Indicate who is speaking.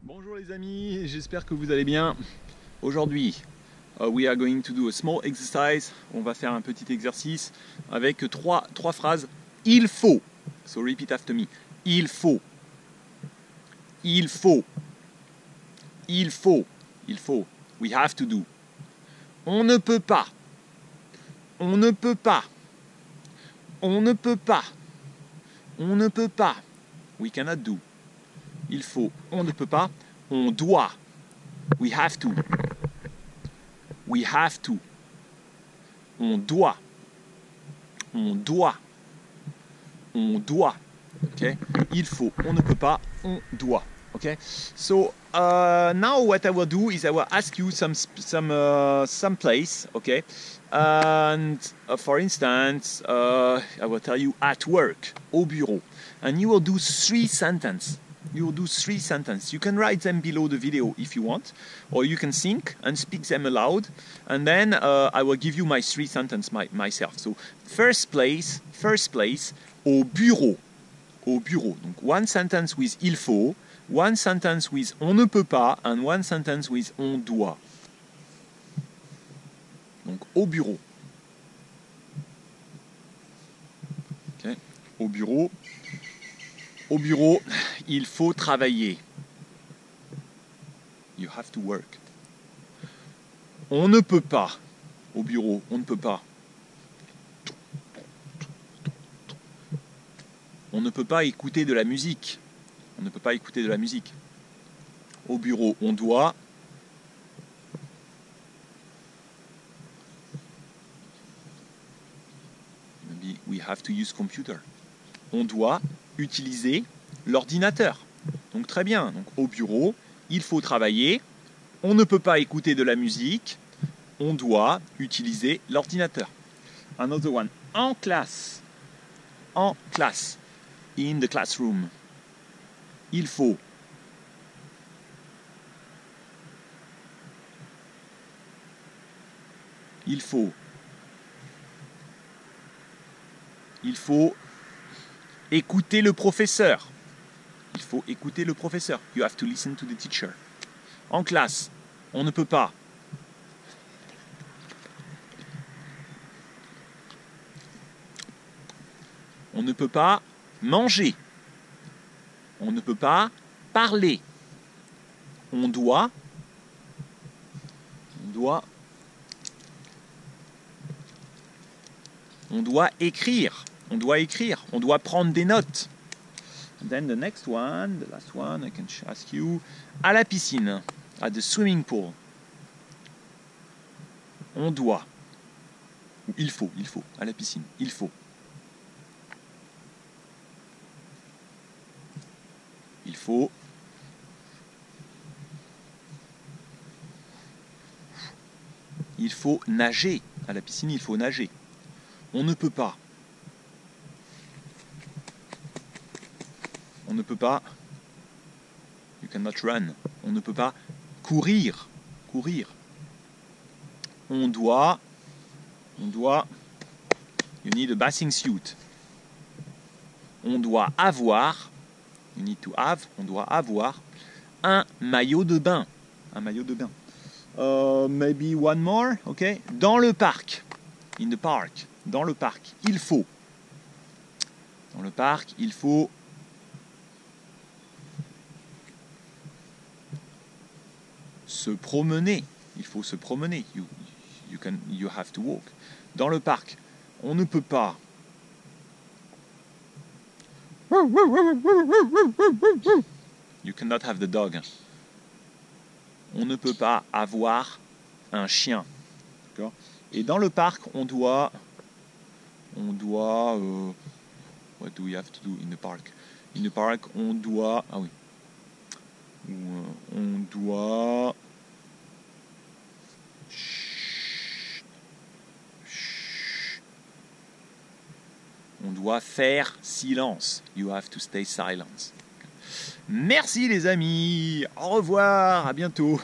Speaker 1: Bonjour les amis, j'espère que vous allez bien. Aujourd'hui, we are going to do a small exercise. On va faire un petit exercice avec trois phrases. Il faut. So repeat after me. Il faut. Il faut. Il faut. Il faut. We have to do. On ne peut pas. On ne peut pas. On ne peut pas. On ne peut pas. We cannot do. Il faut. On ne peut pas. On doit. We have to. We have to. On doit. On doit. On doit. Okay? Il faut. On ne peut pas. On doit. Okay? So now what I will do is I will ask you some place. Okay? And for instance, I will tell you at work, au bureau, and you will do 3 sentences. You will do 3 sentences. You can write them below the video if you want, or you can think and speak them aloud, and then I will give you my 3 sentences myself. So first place, au bureau. Au bureau. Donc one sentence with il faut, one sentence with on ne peut pas, and one sentence with on doit. Donc au bureau. Okay. Au bureau. Au bureau, il faut travailler. You have to work. On ne peut pas. Au bureau, on ne peut pas. On ne peut pas écouter de la musique. On ne peut pas écouter de la musique. Au bureau, on doit. Maybe we have to use computer. On doit utiliser l'ordinateur. Donc très bien. Donc au bureau, il faut travailler. On ne peut pas écouter de la musique. On doit utiliser l'ordinateur. Another one. En classe. En classe. In the classroom. Il faut. Il faut. Il faut écouter le professeur. Il faut écouter le professeur. You have to listen to the teacher. En classe, on ne peut pas. On ne peut pas manger. On ne peut pas parler. On doit écrire. On doit écrire. On doit prendre des notes. And then the next one, the last one, I can ask you. À la piscine, at the swimming pool. On doit. Il faut. À la piscine, il faut. Il faut. Il faut nager. À la piscine, il faut nager. On ne peut pas. On ne peut pas. You cannot run. On ne peut pas courir. On doit. You need a bathing suit. On doit avoir. You need to have. On doit avoir un maillot de bain. Maybe one more. Okay. Dans le parc. In the park. Dans le parc. Il faut. Dans le parc, il faut. Se promener. Il faut se promener. You have to walk. Dans le parc, on ne peut pas. You cannot have the dog. On ne peut pas avoir un chien. D'accord? Et dans le parc, on doit. What do we have to do in the park? In the park, on doit. Ah oui. On doit. On doit faire silence. You have to stay silent. Merci les amis. Au revoir. À bientôt.